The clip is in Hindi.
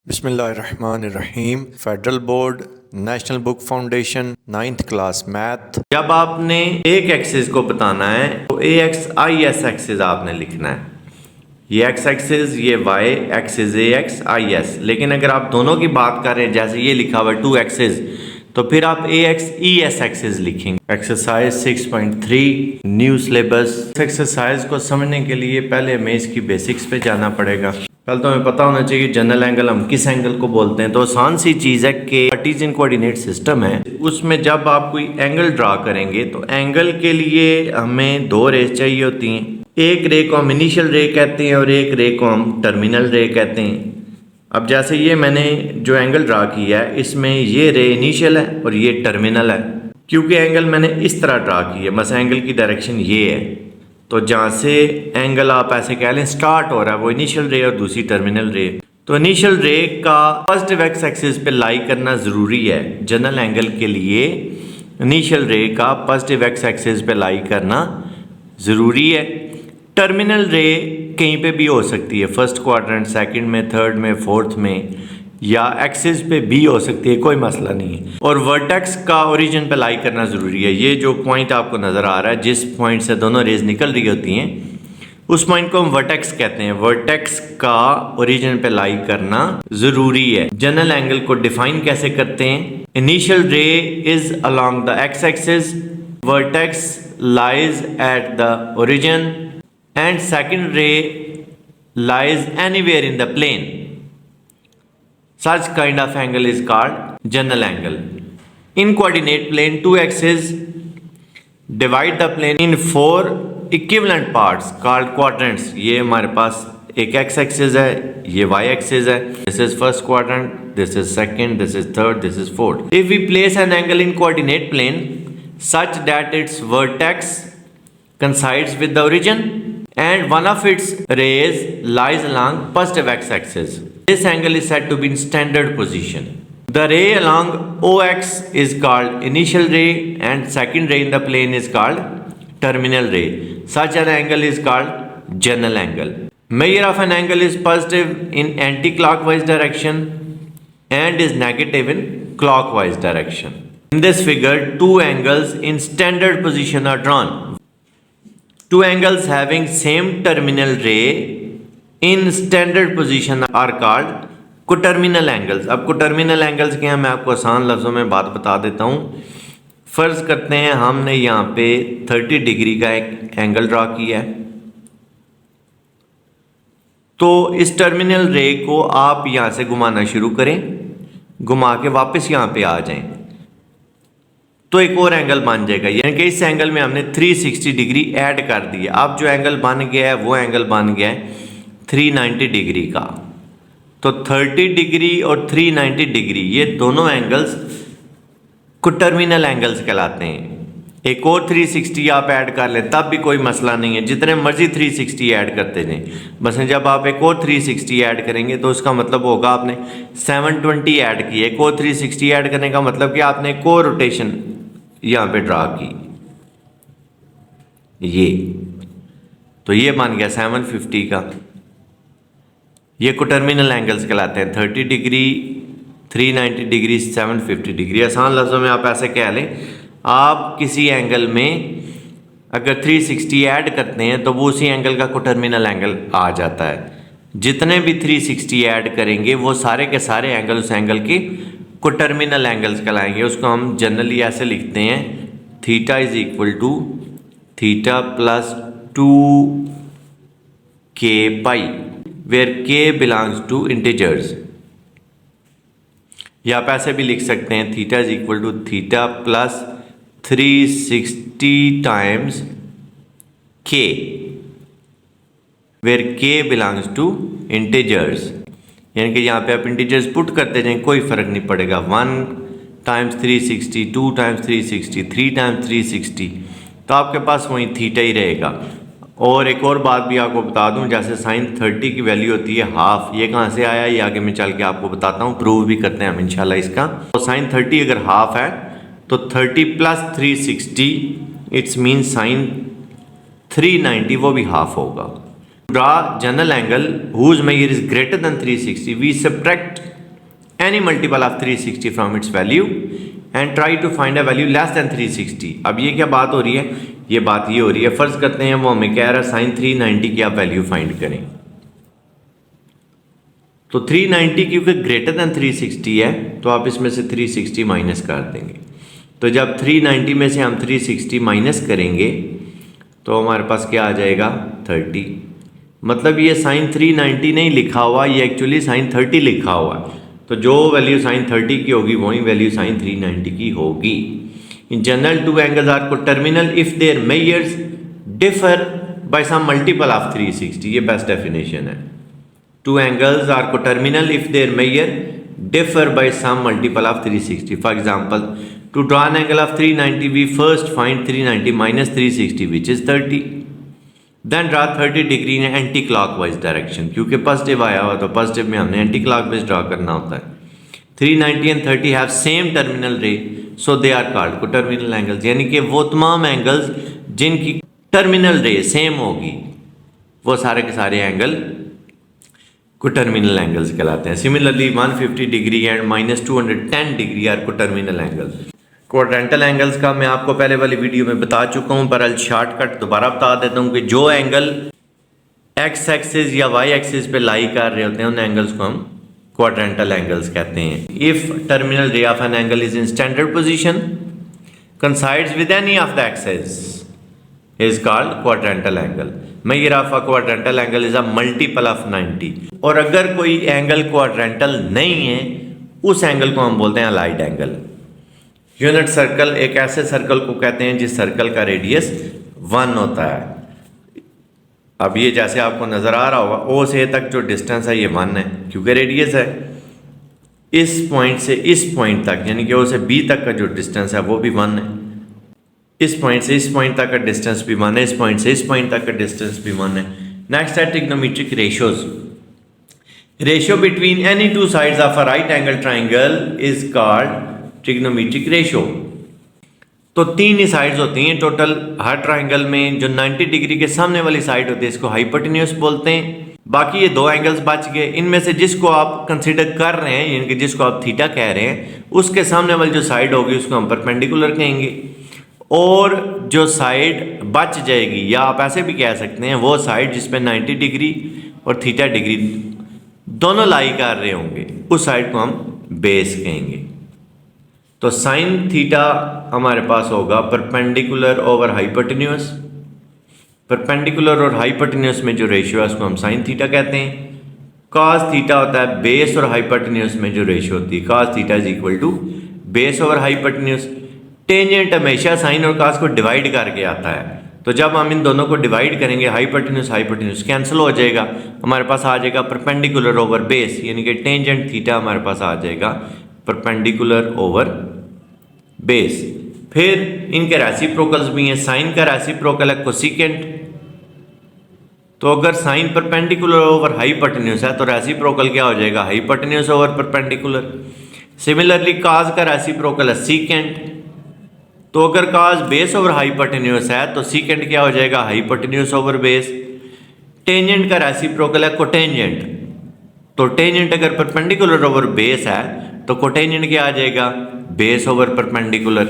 बिस्मिल्लाहिर्रहमानिर्रहीम। Federal board, national book foundation, 9th class math. जब आपने एक एक्सिस को बताना है तो A X I S axis आपने लिखना है। ये एक्स एक्सिस, ये Y axis, A X I S. लेकिन अगर आप दोनों की बात कर रहे हैं, जैसे ये लिखा हुआ है 2 एक्सिस, तो फिर आप ए एक्स ई एस एक्सिस लिखेंगे। Exercise 6.3 new syllabus. एक्सरसाइज को समझने के लिए पहले हमें इसकी बेसिक्स पे जाना पड़ेगा। पहले तो हमें पता होना चाहिए जनरल एंगल हम किस एंगल को बोलते हैं। तो आसान सी चीज़ है कि कार्टेशियन कोऑर्डिनेट सिस्टम है, उसमें जब आप कोई एंगल ड्रा करेंगे तो एंगल के लिए हमें 2 रेस चाहिए होती हैं। एक रे को हम इनिशियल रे कहते हैं और एक रे को हम टर्मिनल रे कहते हैं। अब जैसे ये मैंने जो एंगल ड्रा किया है, इसमें ये रे इनिशियल है और ये टर्मिनल है। क्योंकि एंगल मैंने इस तरह ड्रा किया, बस एंगल की डायरेक्शन ये है, तो जहाँ से एंगल आप ऐसे कह लें स्टार्ट हो रहा है वो इनिशियल रे और दूसरी टर्मिनल रे। तो इनिशियल रे का पॉजिटिव एक्स एक्सिस पे लाई करना ज़रूरी है। जनरल एंगल के लिए इनिशियल रे का पॉजिटिव एक्स एक्सिस पे लाई करना ज़रूरी है। टर्मिनल रे कहीं पे भी हो सकती है, फर्स्ट क्वाड्रेंट, सेकंड में, थर्ड में, फोर्थ में, या एक्सिस पे भी हो सकती है, कोई मसला नहीं है। और वर्टेक्स का ओरिजिन पे लाई करना ज़रूरी है। ये जो पॉइंट आपको नज़र आ रहा है, जिस पॉइंट से दोनों रेज निकल रही होती हैं, उस पॉइंट को हम वर्टेक्स कहते हैं। वर्टेक्स का ओरिजिन पे लाई करना ज़रूरी है। जनरल एंगल को डिफाइन कैसे करते हैं? इनिशियल रे is along the x axis, vertex lies at the origin and second ray lies anywhere in the plane. Such kind of angle is called general angle. In coordinate plane, 2 axes divide the plane in 4 equivalent parts called quadrants. ये हमारे पास एक x axis है, ये y axis है. This is first quadrant, this is second, this is third, this is fourth. If we place an angle in coordinate plane such that its vertex coincides with the origin and one of its rays lies along positive x-axis, this angle is said to be in standard position. The ray along OX is called initial ray and second ray in the plane is called terminal ray. Such an angle is called general angle. Measure of an angle is positive in anti-clockwise direction and is negative in clockwise direction. In this figure, 2 angles in standard position are drawn. 2 angles having same terminal ray in standard position are called coterminal angles. अब coterminal angles क्या है, मैं आपको आसान लफ्ज़ों में बात बता देता हूँ। फ़र्ज़ करते हैं हमने यहाँ पे 30 डिग्री का एक एंगल ड्रा किया है, तो इस टर्मिनल रे को आप यहाँ से घुमाना शुरू करें, घुमा के वापस यहाँ पे आ जाएं, तो एक और एंगल बन जाएगा। यानी कि इस एंगल में हमने 360 डिग्री ऐड कर दी है। अब जो एंगल बन गया है वो एंगल बन गया है 390 डिग्री का। तो 30 डिग्री और 390 डिग्री ये दोनों एंगल्स कोटर्मिनल एंगल्स कहलाते हैं। एक और 360 आप ऐड कर लें तब भी कोई मसला नहीं है, जितने मर्जी 360 ऐड करते जाएं। बस जब आप एक और 360 ऐड करेंगे तो उसका मतलब होगा आपने 720 ऐड किए। एक और 360 ऐड करने का मतलब कि आपने एक और रोटेशन यहाँ पे ड्रा की, ये तो ये बन गया 750 का। ये कोटर्मिनल एंगल्स कहलाते हैं। 30 डिग्री, 390 डिग्री, 750 डिग्री। आसान लफ्ज़ों में आप ऐसे कह लें, आप किसी एंगल में अगर 360 ऐड करते हैं तो वो उसी एंगल का कोटर्मिनल एंगल आ जाता है। जितने भी 360 ऐड करेंगे वो सारे के सारे एंगल उस एंगल के कोटर्मिनल एंगल्स कहलाएंगे। उसको हम जनरली ऐसे लिखते हैं, theta is equal to theta plus 2k pi, where k belongs to integers. या आप ऐसे भी लिख सकते हैं, theta is equal to theta plus 360 times k, where k belongs to integers. यानी कि यहाँ पे आप इंटीजर्स पुट करते जाएं, कोई फ़र्क नहीं पड़ेगा। 1 टाइम्स 360, 2 टाइम्स 360, 3 टाइम्स 360, तो आपके पास वही थीटा ही रहेगा। और एक और बात भी आपको बता दूं, जैसे साइन 30 की वैल्यू होती है हाफ, ये कहाँ से आया ये आगे मैं चल के आपको बताता हूँ, प्रूव भी करते हैं हम इंशाल्लाह इसका। तो साइन 30 अगर हाफ है तो 30 प्लस 360 इट्स मीन साइन 390 वो भी हाफ होगा। Draw general angle whose measure is greater than 360. We subtract any multiple of 360 from its value and try to find a value less than 360। अब ये क्या बात हो रही है, ये बात ये हो रही है, फर्ज करते हैं वो हमें कह रहा है साइन 390 की आप वैल्यू फाइंड करें। तो 390 क्योंकि ग्रेटर देन 360 है तो आप इसमें से 360 माइनस कर देंगे। तो जब 390 में से हम 360 माइनस करेंगे तो हमारे पास क्या आ जाएगा 30। मतलब ये साइन 390 नहीं लिखा हुआ, ये एक्चुअली साइन 30 लिखा हुआ है। तो जो वैल्यू साइन 30 की होगी वही वैल्यू साइन 390 की होगी। In general two angles are coterminal if their measures differ by some multiple of 360। ये बेस्ट डेफिनेशन है। Two angles are coterminal if their measure differ by some multiple of 360। For example, to draw an angle of 390 we first find 390 minus 360 which is 30। Then draw 30 degree in anticlockwise direction. क्योंकि पॉजिटिव आया हुआ तो पॉजिटिव में हमने एंटी क्लॉकवाइज ड्रा करना होता है। 390 and 30 have same terminal ray so they are called coterminal angles. यानी कि वो तमाम एंगल्स जिनकी टर्मिनल रे सेम होगी वो सारे के सारे एंगल कोटर्मिनल एंगल्स कहलाते हैं। Similarly 150 degree and minus 210 degree are coterminal angles. Quadrantal angles का मैं आपको पहले वाली वीडियो में बता चुका हूँ, पर शॉर्टकट दोबारा बता देता हूँ कि जो एंगल एक्स एक्सिस या वाई एक्सिस पे लाई कर रहे होते हैं उन एंगल्स को हम क्वाड्रेंटल एंगल्स कहते हैं। If terminal ray of an angle is in standard position coincides with any of the axes is called quadrantal angle। measure of a quadrantal angle is a multiple of 90। और अगर कोई एंगल क्वाड्रेंटल नहीं है उस एंगल को हम बोलते हैं अलाइड एंगल। यूनिट सर्कल एक ऐसे सर्कल को कहते हैं जिस सर्कल का रेडियस 1 होता है। अब ये जैसे आपको नज़र आ रहा होगा ओ से तक जो डिस्टेंस है ये 1 है क्योंकि रेडियस है। इस पॉइंट से इस पॉइंट तक यानी कि ओ से बी तक का जो डिस्टेंस है वो भी 1 है। इस पॉइंट से इस पॉइंट तक का डिस्टेंस भी 1 है, इस पॉइंट से इस पॉइंट तक का डिस्टेंस भी 1 है। नेक्स्ट है trigonometric ratios. Ratio between any two sides of a right angle triangle is called trigonometric ratio. तो 3 ही साइड्स होती हैं टोटल हर ट्राइंगल में। जो 90 डिग्री के सामने वाली साइड होती है इसको हाइपोटेन्यूज बोलते हैं। बाकी ये 2 एंगल्स बच गए। इनमें से जिसको आप कंसीडर कर रहे हैं यानी कि जिसको आप थीटा कह रहे हैं उसके सामने वाली जो साइड होगी उसको हम परपेंडिकुलर कहेंगे। और जो साइड बच जाएगी या आप ऐसे भी कह सकते हैं वो साइड जिसमें 90 डिग्री और थीटा डिग्री दोनों लाई कर रहे होंगे उस साइड को हम बेस कहेंगे। तो साइन थीटा हमारे पास होगा परपेंडिकुलर ओवर हाइपोटेन्यूज। परपेंडिकुलर और हाइपोटेन्यूज में जो रेशियो है उसको हम साइन थीटा कहते हैं। कॉस थीटा होता है बेस और हाइपोटेन्यूज में जो रेशियो होती है cos theta is equal to base over hypotenuse. Tangent हमेशा साइन और कॉस को डिवाइड करके आता है। तो जब हम इन दोनों को डिवाइड करेंगे हाइपोटेन्यूज हाइपोटेन्यूज कैंसिल हो जाएगा, हमारे पास आ जाएगा परपेंडिकुलर ओवर बेस यानी कि टेंजेंट थीटा हमारे पास आ जाएगा परपेंडिकुलर ओवर बेस। फिर इनके रेसिप्रोकल्स भी हैं। साइन का रेसिप्रोकल है कोसिकेंट। तो अगर साइन परपेंडिकुलर ओवर हाइपोटेन्यूज है तो रेसिप्रोकल क्या हो जाएगा hypotenuse over perpendicular. Similarly cos का रेसिप्रोकल है सीकेंट। तो अगर कॉस बेस ओवर हाइपोटेन्यूज है तो सीकेंट क्या हो जाएगा हाइपोटेन्यूज ओवर बेस। टेंजेंट का रेसिप्रोकल है कोटेंजेंट। तो टेंजेंट अगर परपेंडिकुलर ओवर बेस है तो कोटेंजेंट क्या आ जाएगा बेस ओवर परपेंडिकुलर।